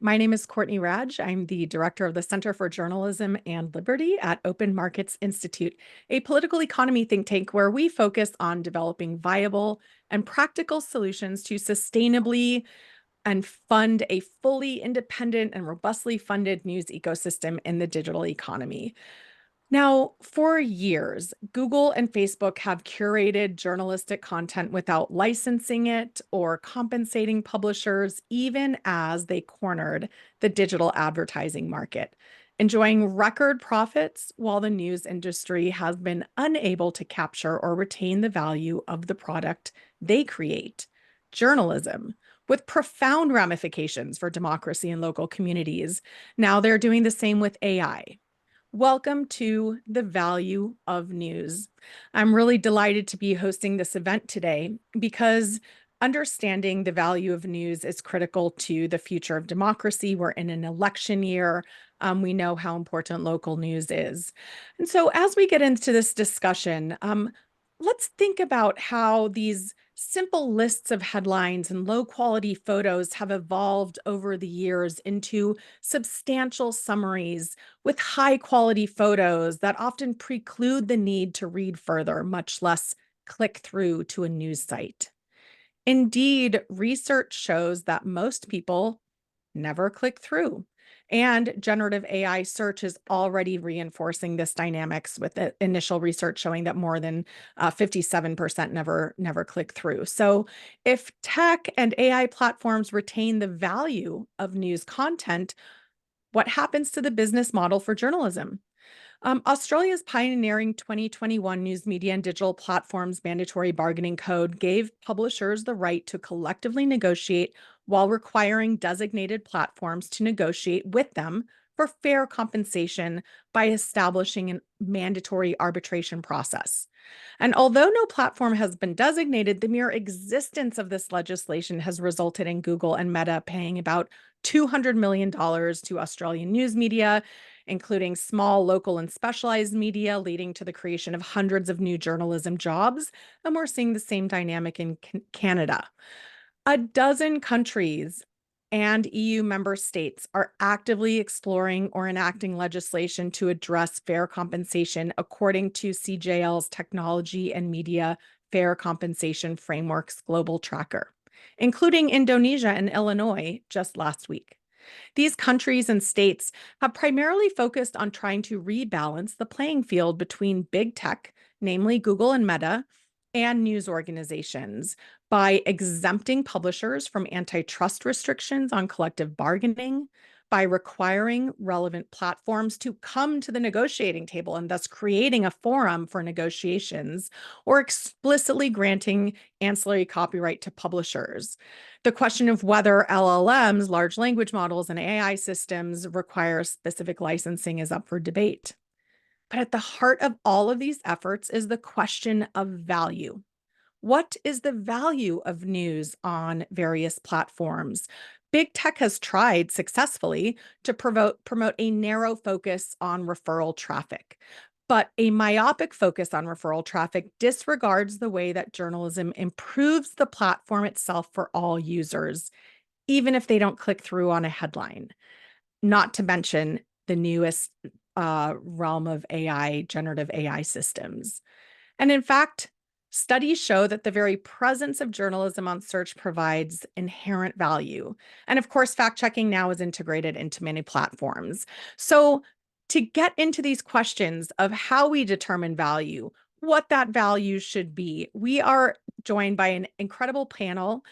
My name is Courtney Radge. I'm the director of the Center for Journalism and Liberty at Open Markets Institute, a political economy think tank where we focus on developing viable and practical solutions to sustainably and fund a fully independent and robustly funded news ecosystem in the digital economy. Now, for years, Google and Facebook have curated journalistic content without licensing it or compensating publishers, even as they cornered the digital advertising market, enjoying record profits while the news industry has been unable to capture or retain the value of the product they create, journalism. With profound ramifications for democracy and local communities. Now they're doing the same with AI. Welcome to the Value of News. I'm really delighted to be hosting this event today because understanding the value of news is critical to the future of democracy. We're in an election year. We know how important local news is. And so as we get into this discussion, let's think about how these simple lists of headlines and low quality photos have evolved over the years into substantial summaries with high quality photos that often preclude the need to read further, much less click through to a news site. Indeed, research shows that most people never click through. And generative AI search is already reinforcing this dynamics with the initial research showing that more than 57% never click through. So if tech and AI platforms retain the value of news content, what happens to the business model for journalism? Australia's pioneering 2021 News Media and Digital Platforms Mandatory Bargaining Code gave publishers the right to collectively negotiate while requiring designated platforms to negotiate with them for fair compensation by establishing a mandatory arbitration process. And although no platform has been designated, the mere existence of this legislation has resulted in Google and Meta paying about $200 million to Australian news media, including small, local, and specialized media, leading to the creation of hundreds of new journalism jobs. And we're seeing the same dynamic in Canada. A dozen countries and EU member states are actively exploring or enacting legislation to address fair compensation, according to CJL's Technology and Media Fair Compensation Frameworks Global Tracker, including Indonesia and Illinois just last week. These countries and states have primarily focused on trying to rebalance the playing field between big tech, namely Google and Meta, and news organizations by exempting publishers from antitrust restrictions on collective bargaining, by requiring relevant platforms to come to the negotiating table and thus creating a forum for negotiations, or explicitly granting ancillary copyright to publishers. The question of whether LLMs, large language models, and AI systems require specific licensing is up for debate. But at the heart of all of these efforts is the question of value. What is the value of news on various platforms? Big tech has tried successfully to promote a narrow focus on referral traffic, but a myopic focus on referral traffic disregards the way that journalism improves the platform itself for all users, even if they don't click through on a headline. Not to mention the newest realm of AI, generative AI systems. And in fact, studies show that the very presence of journalism on search provides inherent value. And of course, fact checking now is integrated into many platforms. So, to get into these questions of how we determine value, what that value should be, we are joined by an incredible panel.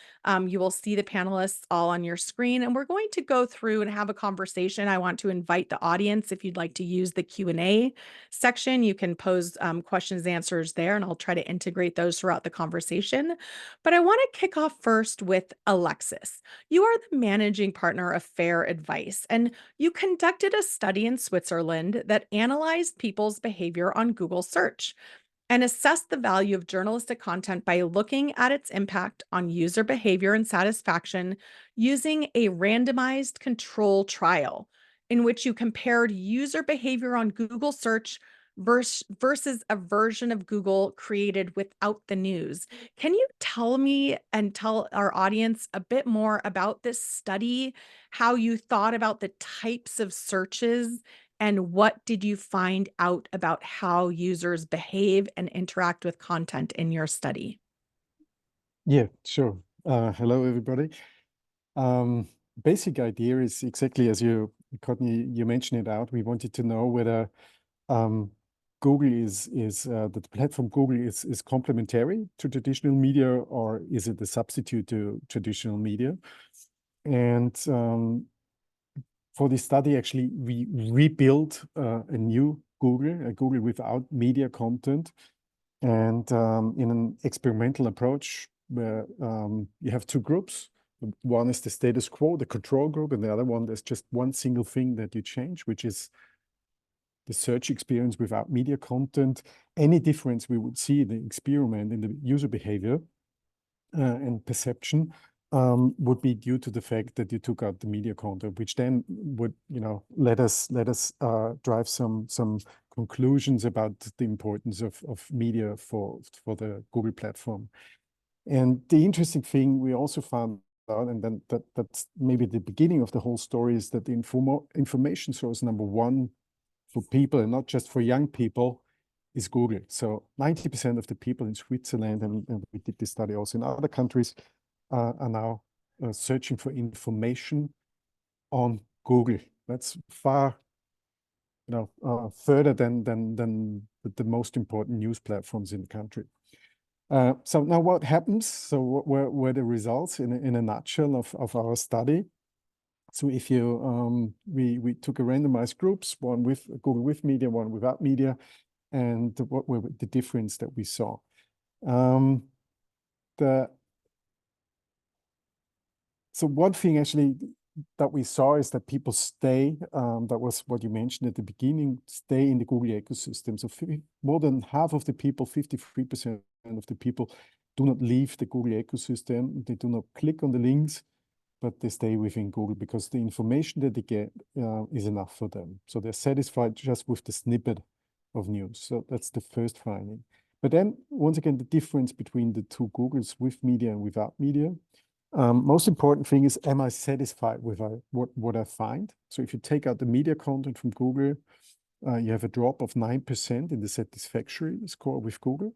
You will see the panelists all on your screen, and we're going to go through and have a conversation. I want to invite the audience, if you'd like to use the Q&A section, you can pose questions, answers there, and I'll try to integrate those throughout the conversation. But I want to kick off first with Alexis. You are the managing partner of Fair Advice, and you conducted a study in Switzerland that analyzed people's behavior on Google search and assess the value of journalistic content by looking at its impact on user behavior and satisfaction using a randomized control trial in which you compared user behavior on Google search versus a version of Google created without the news. Can you tell me and tell our audience a bit more about this study, how you thought about the types of searches, and what did you find out about how users behave and interact with content in your study? Yeah, sure. Hello, everybody. Um, Basic idea is exactly as Courtney, you mentioned it out. We wanted to know whether um, Google is the platform Google is complementary to traditional media, or is it a substitute to traditional media? And for this study, actually, we rebuilt a new Google, a Google without media content, and in an experimental approach where you have two groups. One is the status quo, the control group, and the other one, there's just one single thing that you change, which is the search experience without media content. Any difference we would see in the experiment in the user behavior and perception would be due to the fact that you took out the media content, which then would, let us drive some conclusions about the importance of media for the Google platform. And the interesting thing we also found out, and then that's maybe the beginning of the whole story, is that the information source number one for people, and not just for young people, is Google. So 90% of the people in Switzerland, and we did this study also in other countries, are now searching for information on Google. That's far, further than the most important news platforms in the country. So now what happens? So what were the results in a nutshell of our study? So if you we took a randomized groups, one with Google with media, one without media, and what were the difference that we saw? The So one thing actually that we saw is that people stay, that was what you mentioned at the beginning, stay in the Google ecosystem. So more than half of the people, 53% of the people, do not leave the Google ecosystem. They do not click on the links, but they stay within Google because the information that they get is enough for them. So they're satisfied just with the snippet of news. So that's the first finding. But then, once again, the difference between the two Googles, with media and without media. Most important thing is, am I satisfied with what I find? So if you take out the media content from Google, you have a drop of 9% in the satisfactory score with Google.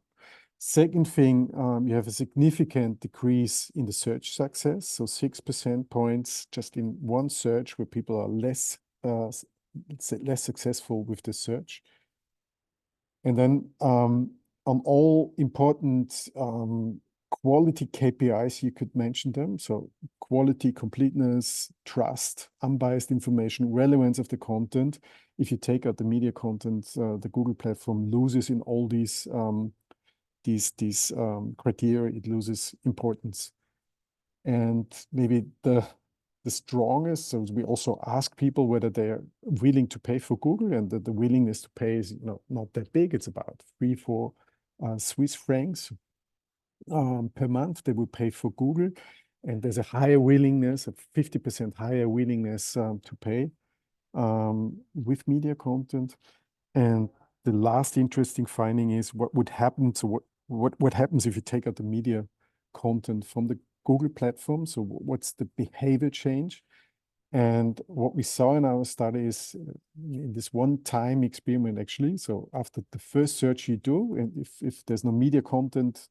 Second thing, you have a significant decrease in the search success. So 6% points just in one search, where people are less, let's say, less successful with the search. And then on all important quality KPIs, you could mention them. So quality, completeness, trust, unbiased information, relevance of the content. If you take out the media content, the Google platform loses in all these criteria. It loses importance. And maybe the strongest, so we also ask people whether they're willing to pay for Google, and the willingness to pay is not that big. It's about 3-4 Swiss francs per month they would pay for Google. And there's a higher willingness, a 50% higher willingness to pay with media content. And the last interesting finding is what would happen. So what happens if you take out the media content from the Google platform? So what's the behavior change? And what we saw in our study is in this one-time experiment, actually. So after the first search you do, and if there's no media content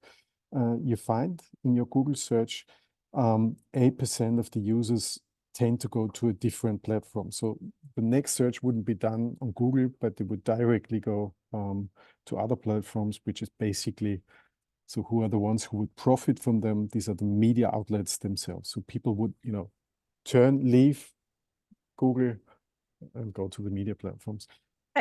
you find in your Google search, 8% of the users tend to go to a different platform. So the next search wouldn't be done on Google, but they would directly go to other platforms, which is basically, so who are the ones who would profit from them? These are the media outlets themselves. So people would, leave Google and go to the media platforms.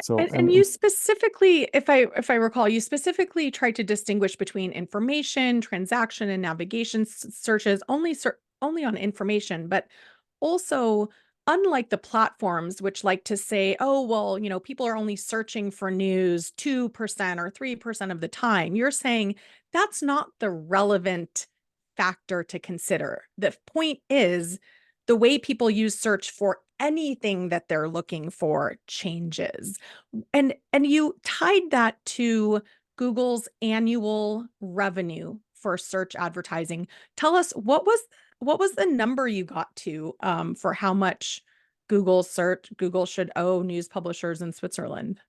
So, And you specifically, if I recall, you specifically tried to distinguish between information, transaction, and navigation searches, only on information, but also, unlike the platforms which like to say, oh, well, people are only searching for news 2% or 3% of the time, you're saying that's not the relevant factor to consider. The point is the way people use search for anything that they're looking for changes. And you tied that to Google's annual revenue for search advertising. Tell us what was the number you got to for how much Google should owe news publishers in Switzerland?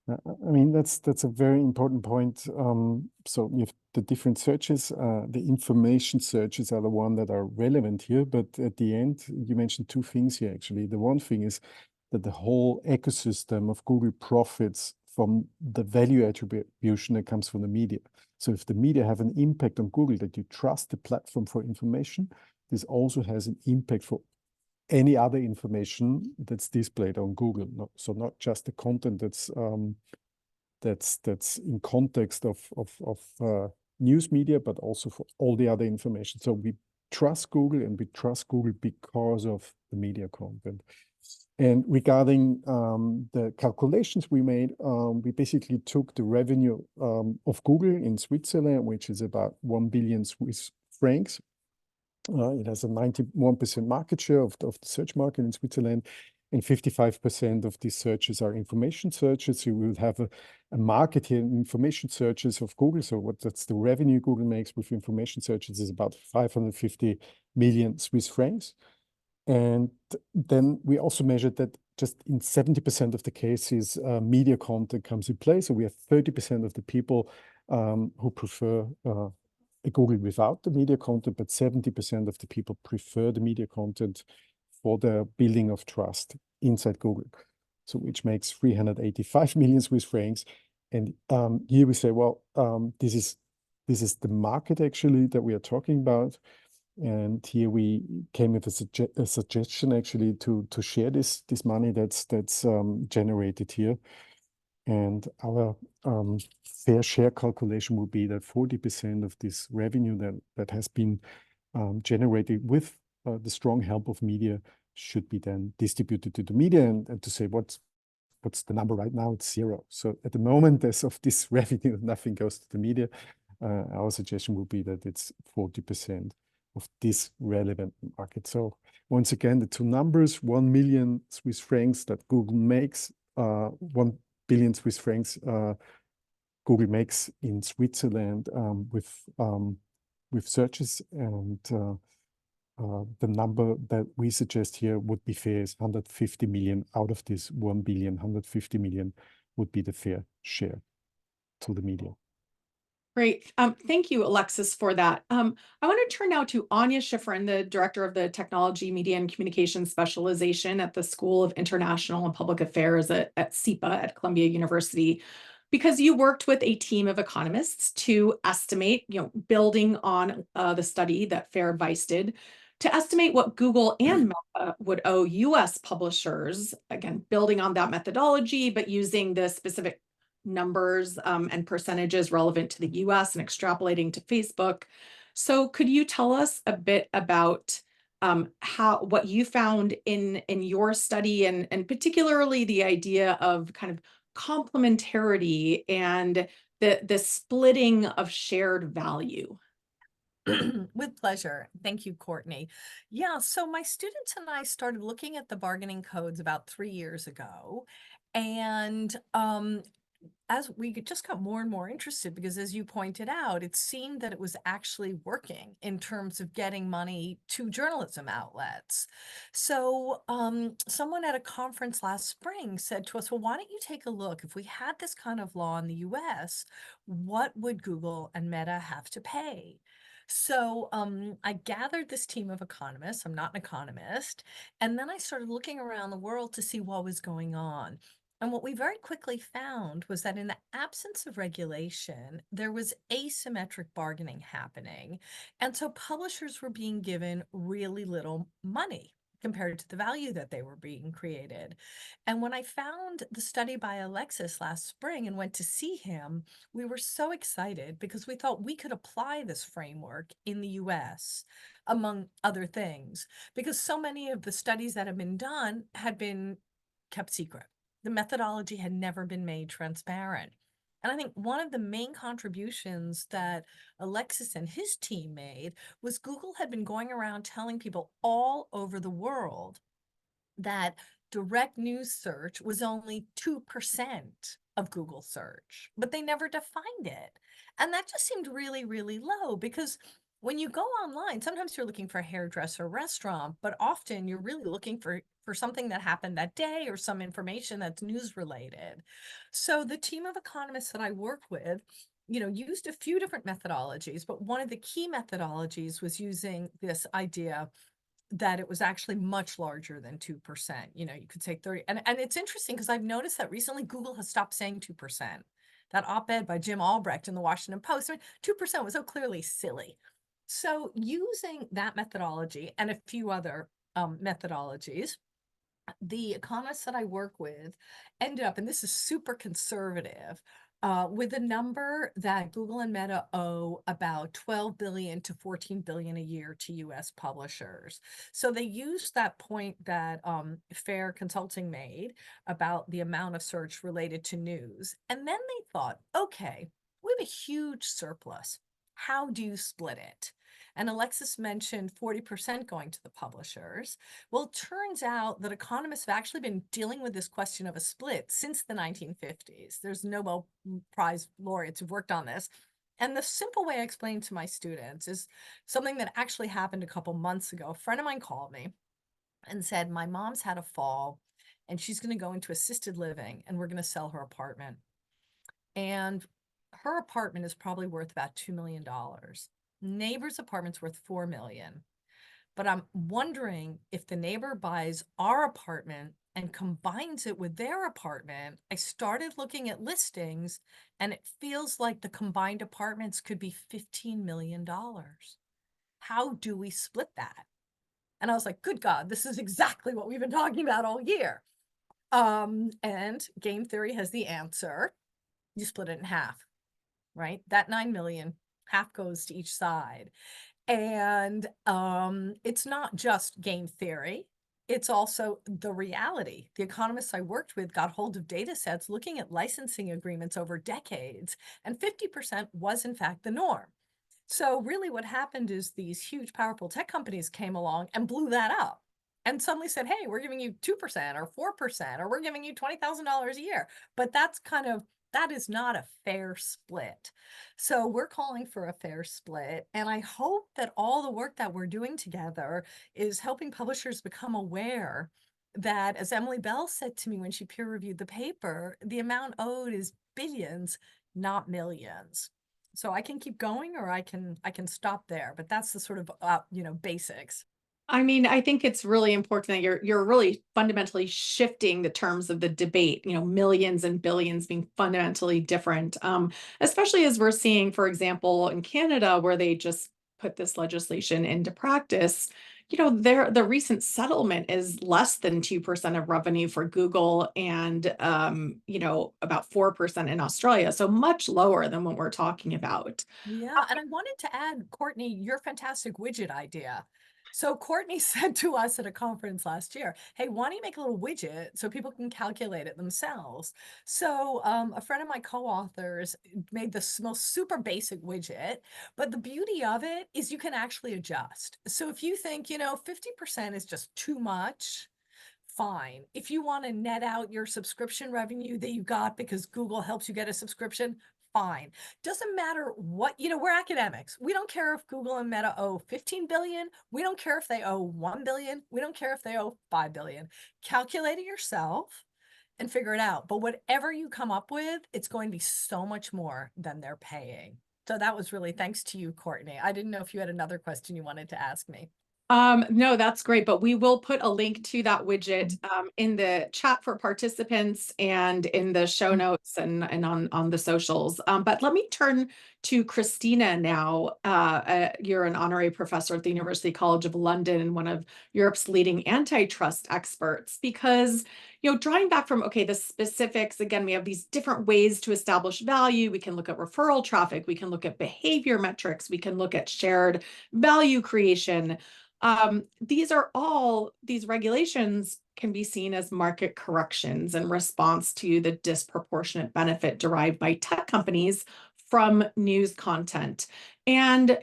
I mean, that's a very important point. So you have the different searches. The information searches are the one that are relevant here. But at the end, you mentioned two things here, actually. The one thing is that the whole ecosystem of Google profits from the value attribution that comes from the media. So if the media have an impact on Google, that you trust the platform for information, this also has an impact for any other information that's displayed on Google. So not just the content that's in context of news media, but also for all the other information. So we trust Google, and we trust Google because of the media content. And regarding the calculations we made, we basically took the revenue of Google in Switzerland, which is about 1 billion Swiss francs. It has a 91% market share of the search market in Switzerland, and 55% of these searches are information searches. You will have a market here in information searches of Google. So that's the revenue Google makes with information searches is about 550 million Swiss francs. And then we also measured that just in 70% of the cases, media content comes in play. So we have 30% of the people who prefer a Google without the media content, but 70% of the people prefer the media content for the building of trust inside Google. So which makes 385 million Swiss francs. And here we say, well, this is the market actually that we are talking about. And here we came with a suggestion actually to share this money that's generated here. And our fair share calculation will be that 40% of this revenue that has been generated with the strong help of media should be then distributed to the media. And to say what's the number right now? It's zero. So at the moment, as of this revenue, nothing goes to the media. Our suggestion will be that it's 40% of this relevant market. So once again, the two numbers, 1 million Swiss francs that Google makes, 1 billion Swiss francs Google makes in Switzerland with searches, and the number that we suggest here would be fair is 150 million out of this 1 billion. 150 million would be the fair share to the media. Great. Thank you, Alexis, for that. I want to turn now to Anya Schifrin, the director of the Technology, Media, and Communications Specialization at the School of International and Public Affairs at SIPA at Columbia University, because you worked with a team of economists to estimate, building on the study that Fair Advice did, to estimate what Google and Meta would owe US publishers, again, building on that methodology, but using the specific numbers and percentages relevant to the US and extrapolating to Facebook. So could you tell us a bit about how what you found in your study, and particularly the idea of kind of complementarity and the splitting of shared value? With pleasure. Thank you, Courtney. Yeah, so my students and I started looking at the bargaining codes about 3 years ago. And as we just got more and more interested, because as you pointed out, it seemed that it was actually working in terms of getting money to journalism outlets. So someone at a conference last spring said to us, well, why don't you take a look? If we had this kind of law in the US, what would Google and Meta have to pay? So I gathered this team of economists. I'm not an economist. And then I started looking around the world to see what was going on. And what we very quickly found was that in the absence of regulation, there was asymmetric bargaining happening. And so publishers were being given really little money compared to the value that they were being created. And when I found the study by Alexis last spring and went to see him, we were so excited because we thought we could apply this framework in the US, among other things, because so many of the studies that have been done had been kept secret. The methodology had never been made transparent. And I think one of the main contributions that Alexis and his team made was Google had been going around telling people all over the world that direct news search was only 2% of Google search, but they never defined it. And that just seemed really, really low because when you go online, sometimes you're looking for a hairdresser restaurant, but often you're really looking for something that happened that day or some information that's news related. So the team of economists that I work with, used a few different methodologies, but one of the key methodologies was using this idea that it was actually much larger than 2%. You could say 30. And it's interesting because I've noticed that recently Google has stopped saying 2%. That op-ed by Jim Albrecht in the Washington Post, I mean, 2% was so clearly silly. So using that methodology and a few other methodologies, the economists that I work with ended up, and this is super conservative, with a number that Google and Meta owe about 12 billion to 14 billion a year to US publishers. So they used that point that Fair Consulting made about the amount of search related to news. And then they thought, okay, we have a huge surplus. How do you split it? And Alexis mentioned 40% going to the publishers. Well, it turns out that economists have actually been dealing with this question of a split since the 1950s. There's Nobel Prize laureates who've worked on this. And the simple way I explain to my students is something that actually happened a couple months ago. A friend of mine called me and said, my mom's had a fall and she's going to go into assisted living and we're going to sell her apartment. And her apartment is probably worth about $2 million. Neighbor's apartment's worth $4 million. But I'm wondering if the neighbor buys our apartment and combines it with their apartment. I started looking at listings and it feels like the combined apartments could be $15 million. How do we split that? And I was like, good God, this is exactly what we've been talking about all year. And game theory has the answer. You split it in half, right? That 9 million, half goes to each side. And it's not just game theory, it's also the reality. The economists I worked with got hold of data sets looking at licensing agreements over decades, and 50% was in fact the norm. So really what happened is these huge, powerful tech companies came along and blew that up and suddenly said, hey, we're giving you 2% or 4%, or we're giving you $20,000 a year. But that is not a fair split. So we're calling for a fair split. And I hope that all the work that we're doing together is helping publishers become aware that, as Emily Bell said to me when she peer reviewed the paper, the amount owed is billions, not millions. So I can keep going or I can stop there, but that's the sort of basics. I mean, I think it's really important that you're really fundamentally shifting the terms of the debate, millions and billions being fundamentally different. Especially as we're seeing, for example, in Canada, where they just put this legislation into practice, the recent settlement is less than 2% of revenue for Google and about 4% in Australia. So much lower than what we're talking about. Yeah, and I wanted to add, Courtney, your fantastic widget idea. So Courtney said to us at a conference last year, hey, why don't you make a little widget so people can calculate it themselves? So a friend of my co-authors made this most super basic widget, but the beauty of it is you can actually adjust. So if you think, 50% is just too much, fine. If you want to net out your subscription revenue that you got because Google helps you get a subscription, fine. Doesn't matter what, we're academics. We don't care if Google and Meta owe 15 billion. We don't care if they owe 1 billion. We don't care if they owe 5 billion. Calculate it yourself and figure it out. But whatever you come up with, it's going to be so much more than they're paying. So that was really thanks to you, Courtney. I didn't know if you had another question you wanted to ask me. No, that's great, but we will put a link to that widget in the chat for participants and in the show notes and on the socials. But let me turn to Christina now. You're an honorary professor at the University College of London and one of Europe's leading antitrust experts, because drawing back from the specifics, again, we have these different ways to establish value. We can look at referral traffic, we can look at behavior metrics, we can look at shared value creation. These regulations can be seen as market corrections in response to the disproportionate benefit derived by tech companies from news content. And,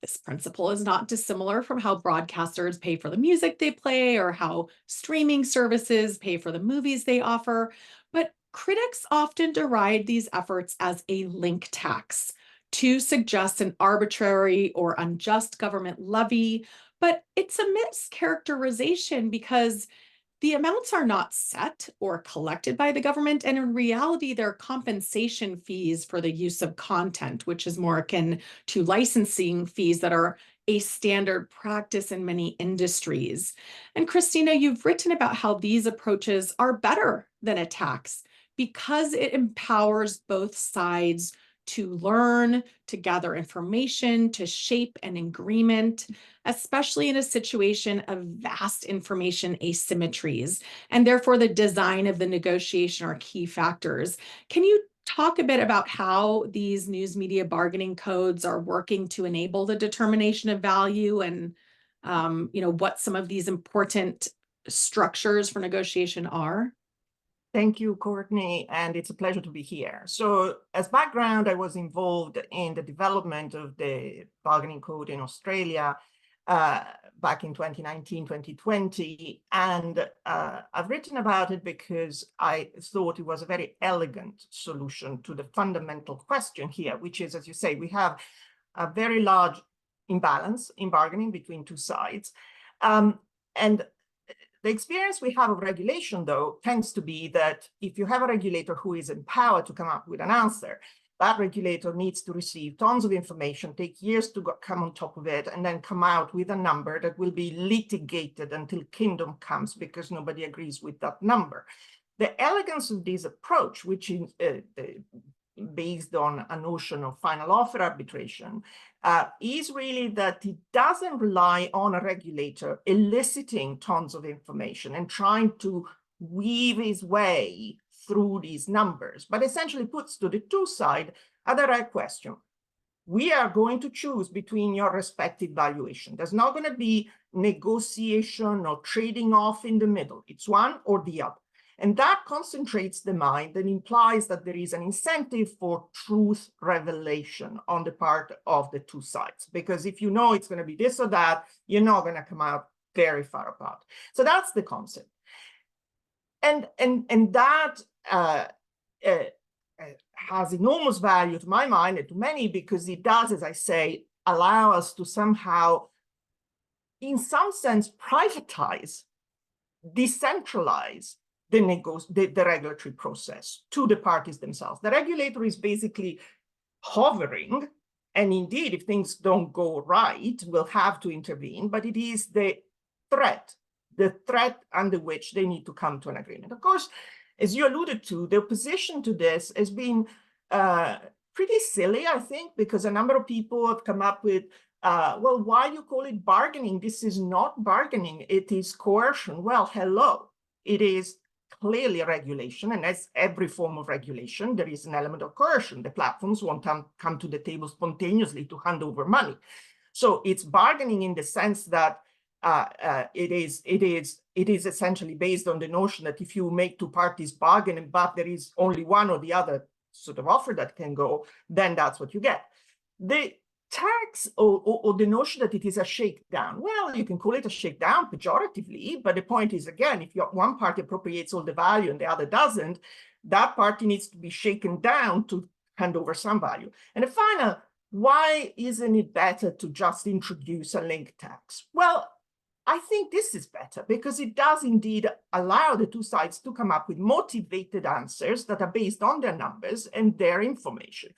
This principle is not dissimilar from how broadcasters pay for the music they play or how streaming services pay for the movies they offer. But critics often deride these efforts as a link tax to suggest an arbitrary or unjust government levy. But it's a mischaracterization because the amounts are not set or collected by the government, and in reality, they're compensation fees for the use of content, which is more akin to licensing fees that are a standard practice in many industries. And Christina, you've written about how these approaches are better than a tax because it empowers both sides to learn, to gather information, to shape an agreement, especially in a situation of vast information asymmetries. And therefore, the design of the negotiation are key factors. Can you talk a bit about how these news media bargaining codes are working to enable the determination of value and what some of these important structures for negotiation are? Thank you, Courtney, and it's a pleasure to be here. So as background, I was involved in the development of the bargaining code in Australia back in 2019, 2020. And I've written about it because I thought it was a very elegant solution to the fundamental question here, which is, as you say, we have a very large imbalance in bargaining between two sides. And the experience we have of regulation, though, tends to be that if you have a regulator who is empowered to come up with an answer, that regulator needs to receive tons of information, take years to come on top of it, and then come out with a number that will be litigated until kingdom comes because nobody agrees with that number. The elegance of this approach, which is based on a notion of final offer arbitration, is really that it doesn't rely on a regulator eliciting tons of information and trying to weave his way through these numbers, but essentially puts to the two sides a direct question. We are going to choose between your respective valuation. There's not going to be negotiation or trading off in the middle. It's one or the other. And that concentrates the mind and implies that there is an incentive for truth revelation on the part of the two sides. Because if you know it's going to be this or that, you're not going to come out very far apart. So that's the concept. And that has enormous value to my mind and to many because it does, as I say, allow us to somehow, in some sense, privatize, decentralize the regulatory process to the parties themselves. The regulator is basically hovering, and indeed, if things don't go right, will have to intervene, but it is the threat under which they need to come to an agreement. Of course, as you alluded to, the opposition to this has been pretty silly, I think, because a number of people have come up with, well, why you call it bargaining? This is not bargaining, it is coercion. Well, hello, it is clearly a regulation, and as every form of regulation, there is an element of coercion. The platforms won't come to the table spontaneously to hand over money. So it's bargaining in the sense that it is essentially based on the notion that if you make two parties bargain, but there is only one or the other sort of offer that can go, then that's what you get. The tax or the notion that it is a shakedown, well, you can call it a shakedown pejoratively, but the point is, again, if one party appropriates all the value and the other doesn't, that party needs to be shaken down to hand over some value. And the final, why isn't it better to just introduce a link tax? Well, I think this is better because it does indeed allow the two sides to come up with motivated answers that are based on their numbers and their information.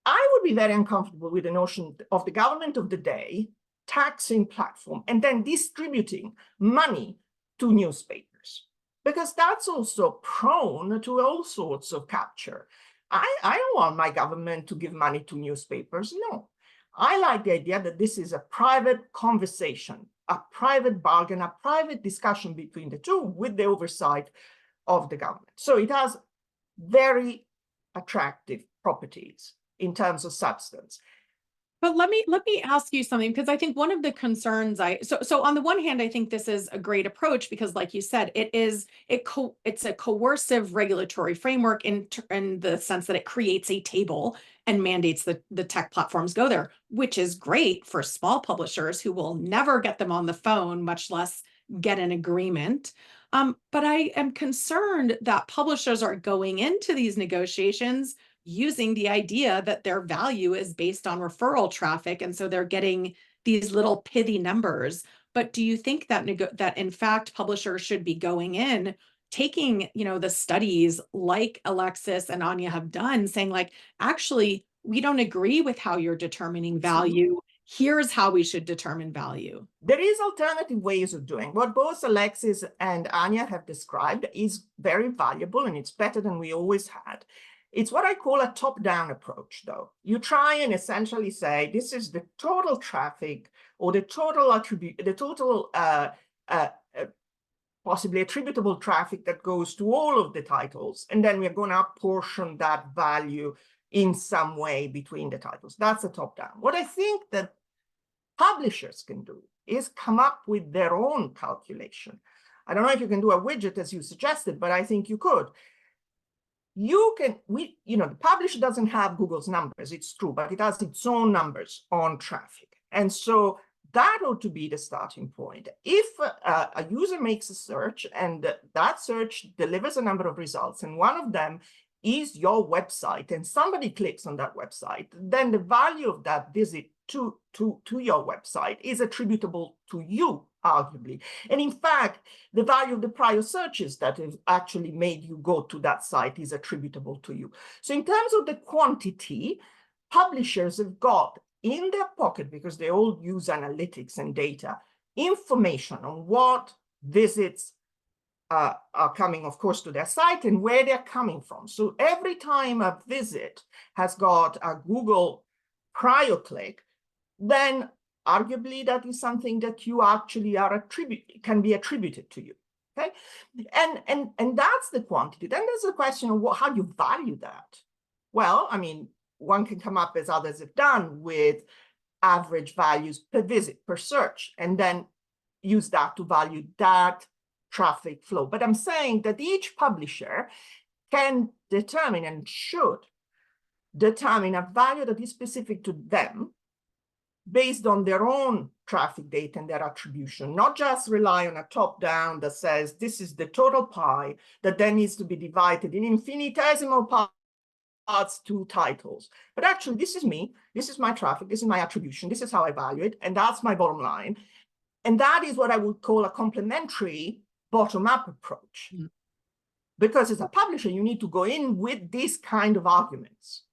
I would be very uncomfortable with the notion of the government of the day taxing platform and then distributing money to newspapers, because that's also prone to all sorts of capture. I don't want my government to give money to newspapers. No, I like the idea that this is a private conversation, a private bargain, a private discussion between the two with the oversight of the government. So it has very attractive properties in terms of substance. But let me ask you something, because I think one of the concerns so on the one hand, I think this is a great approach because, like you said, it's a coercive regulatory framework in the sense that it creates a table and mandates that the tech platforms go there, which is great for small publishers who will never get them on the phone, much less get an agreement. But I am concerned that publishers are going into these negotiations using the idea that their value is based on referral traffic, and so they're getting these little pithy numbers. But do you think that that in fact publishers should be going in, taking, the studies like Alexis and Anya have done, saying like, actually, we don't agree with how you're determining value. Here's how we should determine value. There is alternative ways of doing what both Alexis and Anya have described is very valuable, and it's better than we always had. It's what I call a top-down approach, though. You try and essentially say, this is the total traffic or the total possibly attributable traffic that goes to all of the titles, and then we're going to apportion that value in some way between the titles. That's a top-down. What I think that publishers can do is come up with their own calculation. I don't know if you can do a widget as you suggested, but I think you could. The publisher doesn't have Google's numbers, it's true, but it has its own numbers on traffic. And so that ought to be the starting point. If a user makes a search and that search delivers a number of results, and one of them is your website, and somebody clicks on that website, then the value of that visit to your website is attributable to you, arguably. And in fact, the value of the prior searches that have actually made you go to that site is attributable to you. So in terms of the quantity, publishers have got in their pocket, because they all use analytics and data, information on what visits are coming, of course, to their site and where they're coming from. So every time a visit has got a Google prior click, then arguably that is something that you actually can be attributed to you. Okay, and that's the quantity. Then there's a question of how you value that. Well, I mean, one can come up, as others have done, with average values per visit, per search, and then use that to value that traffic flow. But I'm saying that each publisher can determine and should determine a value that is specific to them based on their own traffic data and their attribution, not just rely on a top-down that says this is the total pie that then needs to be divided in infinitesimal parts to titles. But actually, this is me, this is my traffic, this is my attribution, this is how I value it, and that's my bottom line. And that is what I would call a complementary bottom-up approach. Mm-hmm. Because as a publisher, you need to go in with these kind of arguments.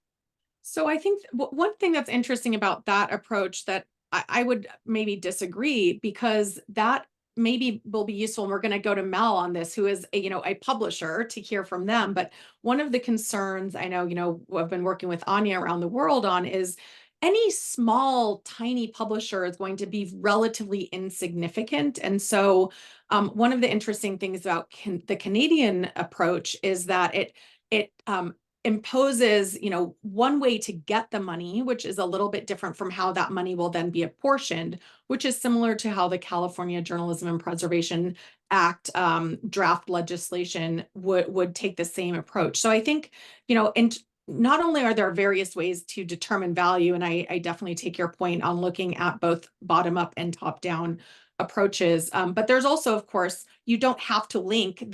So I think one thing that's interesting about that approach that I would maybe disagree, because that maybe will be useful. And we're going to go to Mel on this, who is a publisher, to hear from them. But one of the concerns I know, I've been working with Anya around the world on is any small, tiny publisher is going to be relatively insignificant. And so one of the interesting things about the Canadian approach is that it imposes, one way to get the money, which is a little bit different from how that money will then be apportioned, which is similar to how the California Journalism and Preservation Act draft legislation would take the same approach. So I think, and not only are there various ways to determine value, and I definitely take your point on looking at both bottom up and top down approaches, but there's also, of course, you don't have to link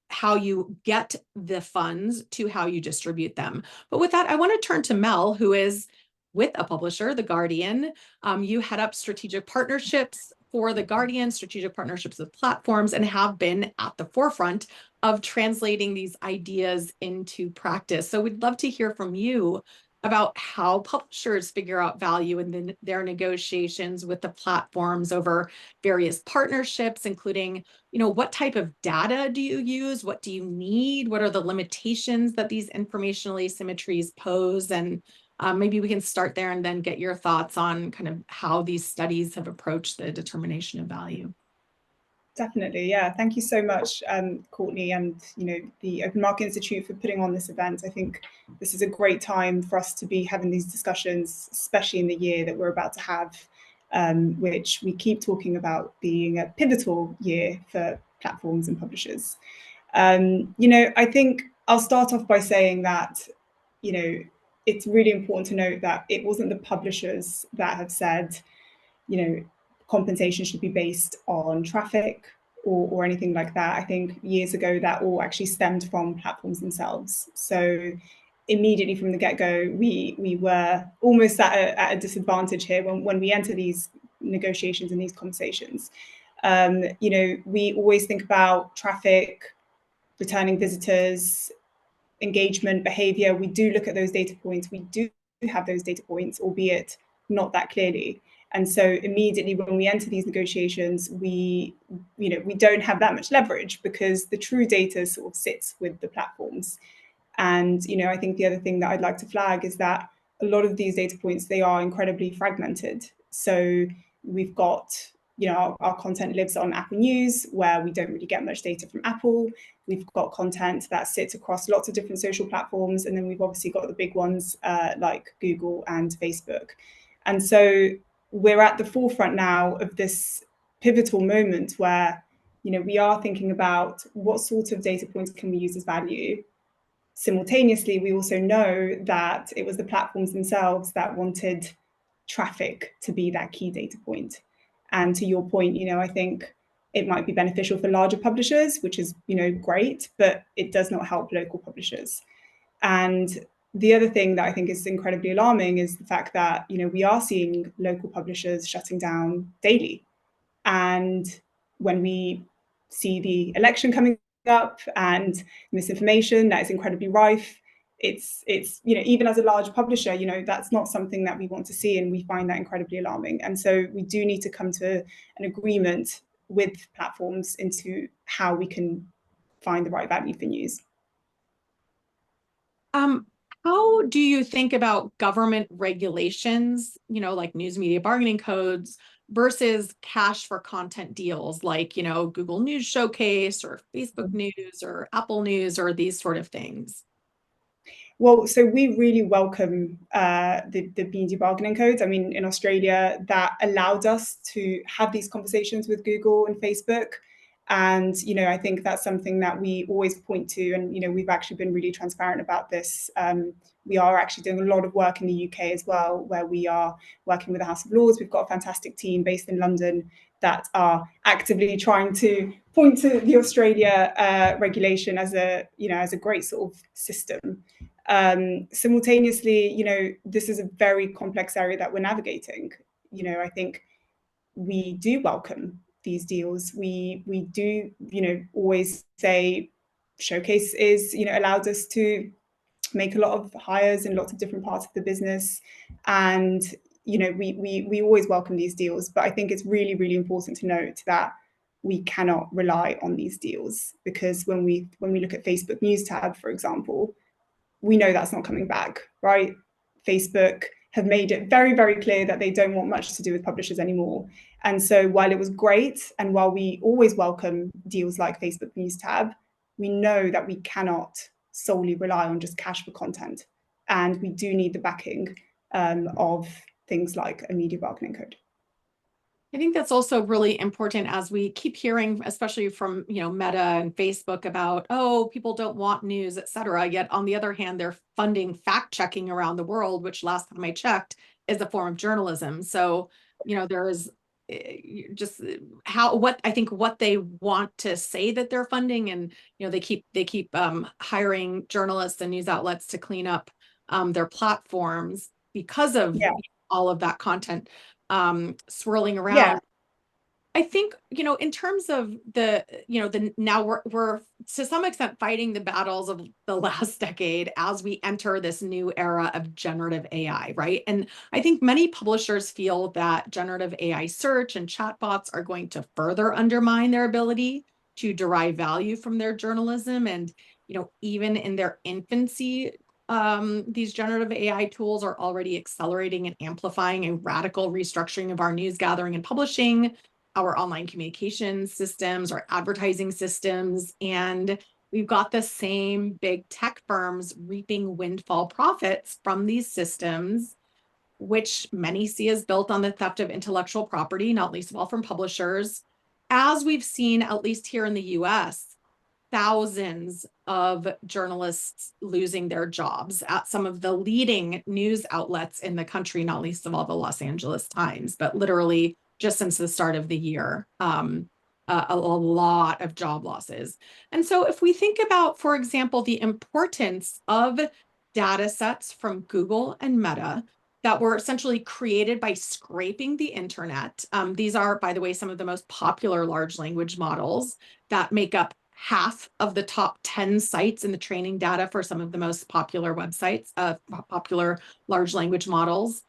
how you get the funds to how you distribute them. But with that, I want to turn to Mel, who is with a publisher, The Guardian. You head up strategic partnerships for The Guardian, strategic partnerships with platforms, and have been at the forefront of translating these ideas into practice. So we'd love to hear from you about how publishers figure out value in their negotiations with the platforms over various partnerships, including, what type of data do you use? What do you need? What are the limitations that these informational asymmetries pose? And maybe we can start there and then get your thoughts on kind of how these studies have approached the determination of value. Definitely, yeah. Thank you so much, Courtney, and the Open Market Institute for putting on this event. I think this is a great time for us to be having these discussions, especially in the year that we're about to have, which we keep talking about being a pivotal year for platforms and publishers. I think I'll start off by saying that, it's really important to note that it wasn't the publishers that have said, compensation should be based on traffic or anything like that. I think years ago that all actually stemmed from platforms themselves. So immediately from the get-go, we were almost at a disadvantage here when we enter these negotiations and these conversations. We always think about traffic, returning visitors, engagement, behavior. We do look at those data points. We do have those data points, albeit not that clearly. And so immediately when we enter these negotiations, we don't have that much leverage because the true data sort of sits with the platforms. And I think the other thing that I'd like to flag is that a lot of these data points, they are incredibly fragmented. So we've got, our content lives on Apple News, where we don't really get much data from Apple. We've got content that sits across lots of different social platforms. And then we've obviously got the big ones like Google and Facebook. And so we're at the forefront now of this pivotal moment where, we are thinking about what sort of data points can we use as value. Simultaneously, we also know that it was the platforms themselves that wanted traffic to be that key data point. And to your point, I think it might be beneficial for larger publishers, which is, great, but it does not help local publishers. And the other thing that I think is incredibly alarming is the fact that, we are seeing local publishers shutting down daily. And when we see the election coming up and misinformation that is incredibly rife, it's even as a large publisher, that's not something that we want to see, and we find that incredibly alarming. And so we do need to come to an agreement with platforms into how we can find the right value for news. How do you think about government regulations, like news media bargaining codes versus cash for content deals like, Google News Showcase or Facebook News or Apple News or these sort of things? Well, so we really welcome the media bargaining codes. I mean, in Australia, that allowed us to have these conversations with Google and Facebook. And, I think that's something that we always point to. And, we've actually been really transparent about this. We are actually doing a lot of work in the UK as well, where we are working with the House of Lords. We've got a fantastic team based in London that are actively trying to point to the Australia regulation as a great sort of system. Simultaneously, this is a very complex area that we're navigating. I think we do welcome these deals. We do, always say Showcase is, allowed us to make a lot of hires in lots of different parts of the business. And, we always welcome these deals. But I think it's really, really important to note that we cannot rely on these deals, because when we look at Facebook News tab, for example, we know that's not coming back, right? Facebook have made it very, very clear that they don't want much to do with publishers anymore. And so while it was great, and while we always welcome deals like Facebook News tab, we know that we cannot solely rely on just cash for content. And we do need the backing of things like a media bargaining code. I think that's also really important as we keep hearing, especially from, Meta and Facebook about, oh, people don't want news, et cetera. Yet on the other hand, they're funding fact checking around the world, which last time I checked is a form of journalism. So, there is just what they want to say that they're funding, and they keep hiring journalists and news outlets to clean up their platforms because of all of that content swirling around. Yeah. I think, in terms of now we're to some extent fighting the battles of the last decade as we enter this new era of generative AI, right? And I think many publishers feel that generative AI search and chatbots are going to further undermine their ability to derive value from their journalism. And, even in their infancy, these generative AI tools are already accelerating and amplifying a radical restructuring of our news gathering and publishing. our online communication systems, our advertising systems, and we've got the same big tech firms reaping windfall profits from these systems, which many see as built on the theft of intellectual property, not least of all from publishers. As we've seen, at least here in the US, thousands of journalists losing their jobs at some of the leading news outlets in the country, not least of all the Los Angeles Times, but literally just since the start of the year, a lot of job losses. And so if we think about, for example, the importance of data sets from Google and Meta that were essentially created by scraping the internet. These are, by the way, some of the most popular large language models that make up half of the top 10 sites in the training data for some of the most popular websites, popular large language models.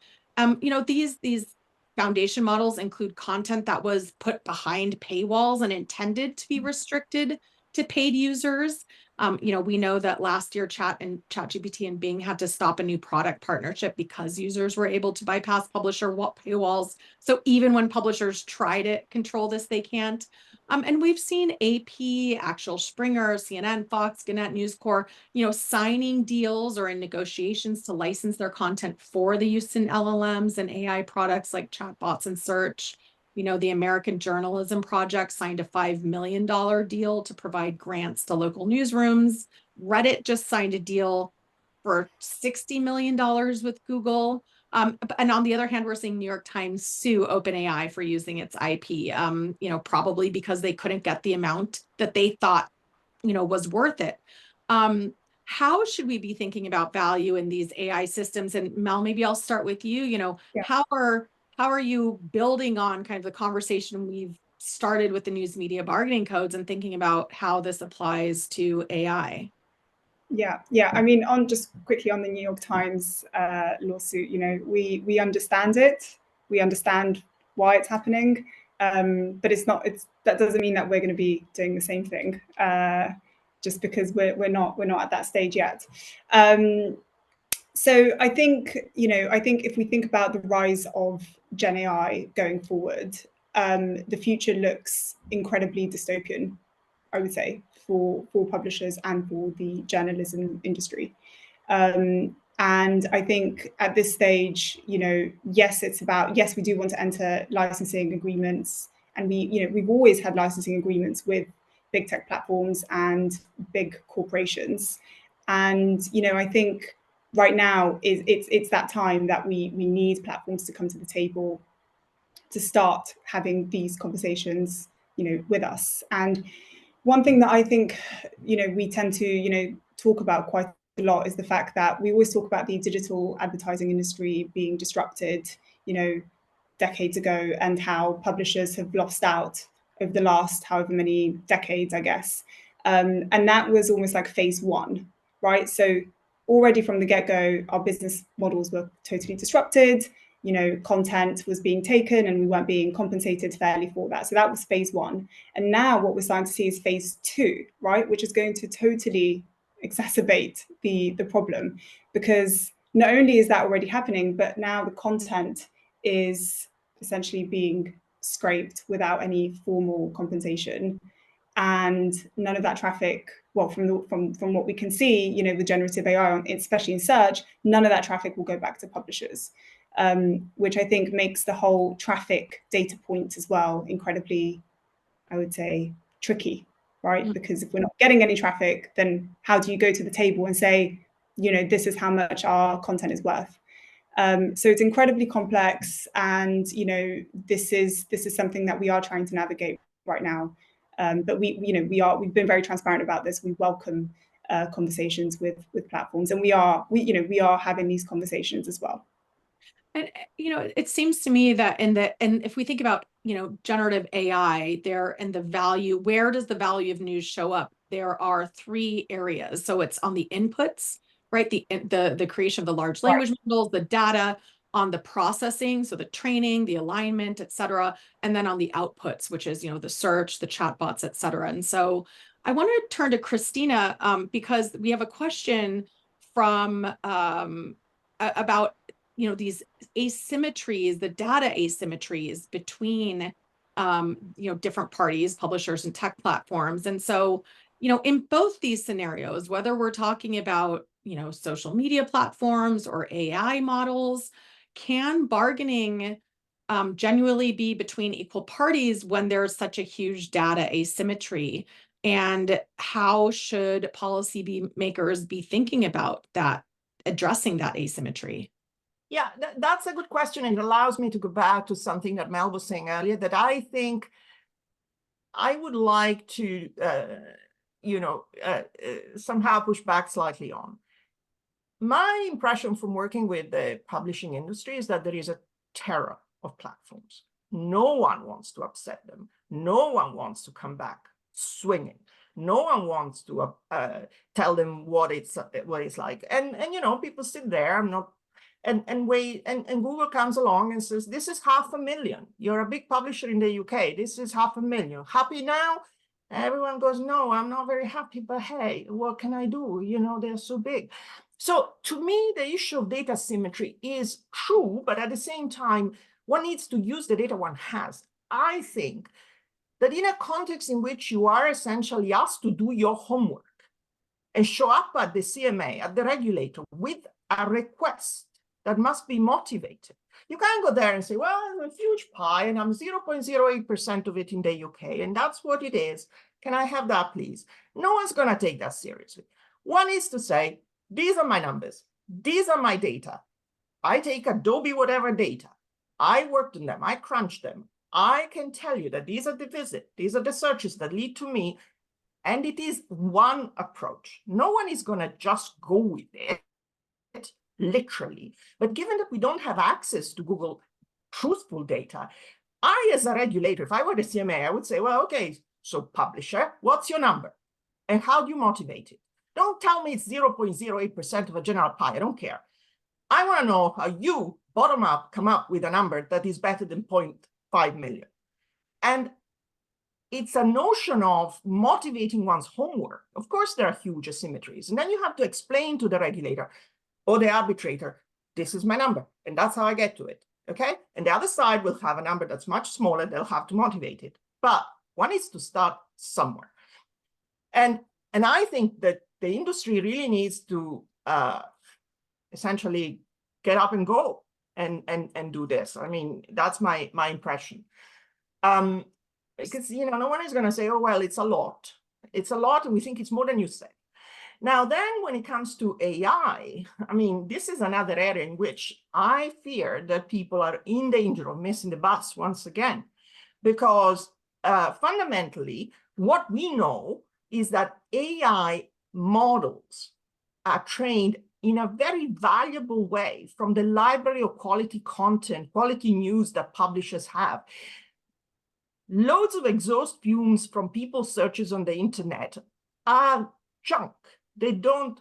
These foundation models include content that was put behind paywalls and intended to be restricted to paid users. We know that last year ChatGPT and Bing had to stop a new product partnership because users were able to bypass publisher paywalls. So even when publishers try to control this, they can't. And we've seen AP, Axel Springer, CNN, Fox, Gannett, News Corp, signing deals or in negotiations to license their content for the use in LLMs and AI products like chatbots and search. The American Journalism Project signed a $5 million deal to provide grants to local newsrooms. Reddit just signed a deal for $60 million with Google. And on the other hand, we're seeing New York Times sue OpenAI for using its IP, probably because they couldn't get the amount that they thought, was worth it. How should we be thinking about value in these AI systems? And Mel, maybe I'll start with you. Yeah. How are you building on kind of the conversation we've started with the news media bargaining codes and thinking about how this applies to AI? Yeah. I mean, on just quickly on the New York Times lawsuit, we understand it. We understand why it's happening, but that doesn't mean that we're going to be doing the same thing just because we're not at that stage yet. So I think if we think about the rise of Gen AI going forward, the future looks incredibly dystopian, I would say, for publishers and for the journalism industry. And I think at this stage, yes, we do want to enter licensing agreements, and we've always had licensing agreements with big tech platforms and big corporations. And I think right now it's that time that we need platforms to come to the table to start having these conversations, with us. And one thing that I think, we tend to, talk about quite a lot is the fact that we always talk about the digital advertising industry being disrupted, decades ago, and how publishers have lost out over the last however many decades, I guess. And that was almost like phase one, right? So already from the get-go, our business models were totally disrupted. Content was being taken and we weren't being compensated fairly for that. So that was phase one. And now what we're starting to see is phase two, right? Which is going to totally exacerbate the problem, because not only is that already happening, but now the content is essentially being scraped without any formal compensation. And none of that traffic, well, from what we can see, with generative AI, especially in search, none of that traffic will go back to publishers. Which I think makes the whole traffic data point as well incredibly, I would say, tricky, right? Mm-hmm. Because if we're not getting any traffic, then how do you go to the table and say, this is how much our content is worth? So it's incredibly complex, and this is something that we are trying to navigate right now. But we've been very transparent about this. We welcome conversations with platforms, and we are having these conversations as well. And it seems to me that and if we think about generative AI there and the value, where does the value of news show up? There are three areas. So it's on the inputs, right? The creation of the large language models, the data, on the processing, so the training, the alignment, et cetera, and then on the outputs, which is the search, the chatbots, et cetera. And so I want to turn to Christina because we have a question from about these asymmetries, the data asymmetries between different parties, publishers and tech platforms. And so, in both these scenarios, whether we're talking about, social media platforms or AI models, can bargaining genuinely be between equal parties when there's such a huge data asymmetry? And how should makers be thinking about that, addressing that asymmetry? Yeah, that's a good question, and it allows me to go back to something that Mel was saying earlier, that I think I would like to, somehow push back slightly on. My impression from working with the publishing industry is that there is a terror of platforms. No one wants to upset them. No one wants to come back swinging. No one wants to tell them what it's like. And people sit there. I'm not. And wait, and Google comes along and says, this is 500,000. You're a big publisher in the UK. This is 500,000. Happy now? Everyone goes, no, I'm not very happy, but hey, what can I do? They're so big. So to me, the issue of data symmetry is true, but at the same time, one needs to use the data one has. I think that in a context in which you are essentially asked to do your homework and show up at the CMA, at the regulator, with a request that must be motivated. You can't go there and say, well, I'm a huge pie and I'm 0.08% of it in the UK, and that's what it is. Can I have that, please? No one's going to take that seriously. One is to say, these are my numbers. These are my data. I take Adobe whatever data. I worked on them. I crunched them. I can tell you that these are the visits. These are the searches that lead to me. And it is one approach. No one is going to just go with it, literally. But given that we don't have access to Google truthful data, I, as a regulator, if I were the CMA, I would say, well, okay, so publisher, what's your number? And how do you motivate it? Don't tell me it's 0.08% of a general pie. I don't care. I want to know how you, bottom up, come up with a number that is better than 0.5 million. And it's a notion of motivating one's homework. Of course, there are huge asymmetries. And then you have to explain to the regulator or the arbitrator, this is my number, and that's how I get to it, okay? And the other side will have a number that's much smaller. They'll have to motivate it. But one needs to start somewhere. And I think that the industry really needs to essentially get up and go and do this. I mean, that's my impression. Because, no one is going to say, oh, well, it's a lot. It's a lot, and we think it's more than you say. Now, then, when it comes to AI, I mean, this is another area in which I fear that people are in danger of missing the bus once again, because fundamentally, what we know is that AI models are trained in a very valuable way from the library of quality content, quality news that publishers have. Loads of exhaust fumes from people's searches on the internet are junk. They don't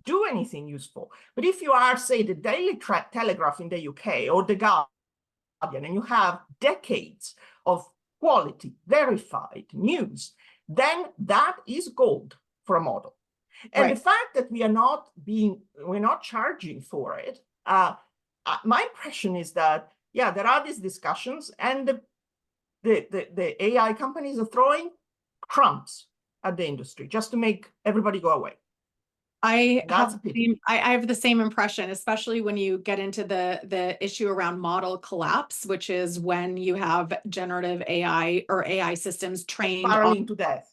do anything useful. But if you are, say, the Daily Telegraph in the UK or the Guardian, and you have decades of quality, verified news, then that is gold for a model. And Right. the fact that we're not charging for it, my impression is that, yeah, there are these discussions, and the AI companies are throwing crumbs at the industry just to make everybody go away. I That's a have pity. I have the same impression, especially when you get into the issue around model collapse, which is when you have generative AI or AI systems trained on Spiraling to death.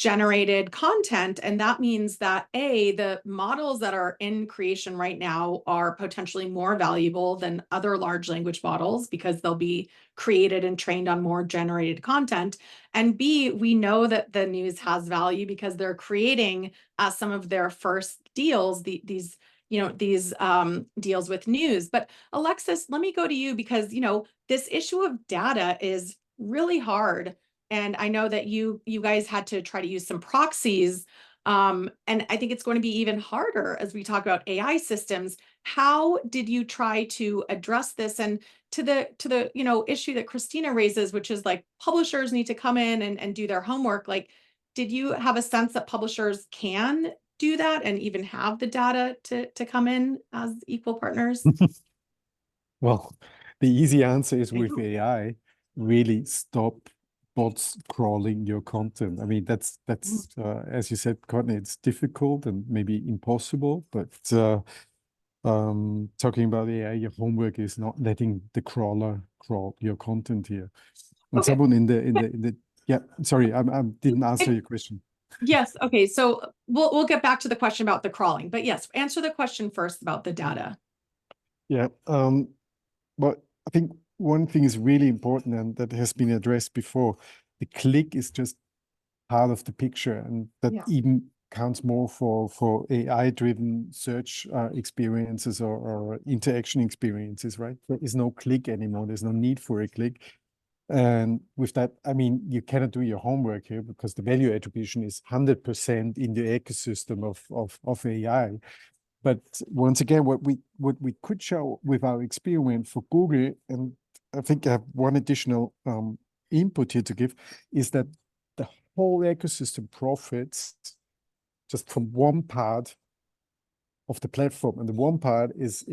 generated content. And that means that the models that are in creation right now are potentially more valuable than other large language models because they'll be created and trained on more generated content. And B, we know that the news has value because they're creating some of their first deals, these deals with news. But Alexis, let me go to you because, this issue of data is really hard. And I know that you guys had to try to use some proxies. And I think it's going to be even harder as we talk about AI systems. How did you try to address this? And to the issue that Christina raises, which is like publishers need to come in and do their homework. Like, did you have a sense that publishers can do that and even have the data to come in as equal partners? Well, the easy answer is They with do. AI. really stop bots crawling your content. I mean, that's as you said, Courtney, it's difficult and maybe impossible, but talking about AI, your homework is not letting the crawler crawl your content here. And Okay. someone in the yeah, sorry, I didn't answer your question. Yes. Okay. So we'll get back to the question about the crawling, but yes, answer the question first about the data. Yeah. But I think one thing is really important, and that has been addressed before. The click is just part of the picture, and that even counts more for AI-driven search experiences or interaction experiences, right? There is no click anymore. There's no need for a click. And with that, I mean, you cannot do your homework here because the value attribution is 100% in the ecosystem of AI. But once again, what we could show with our experiment for Google, and I think I have one additional input here to give, is that the whole ecosystem profits just from one part of the platform. And the one part is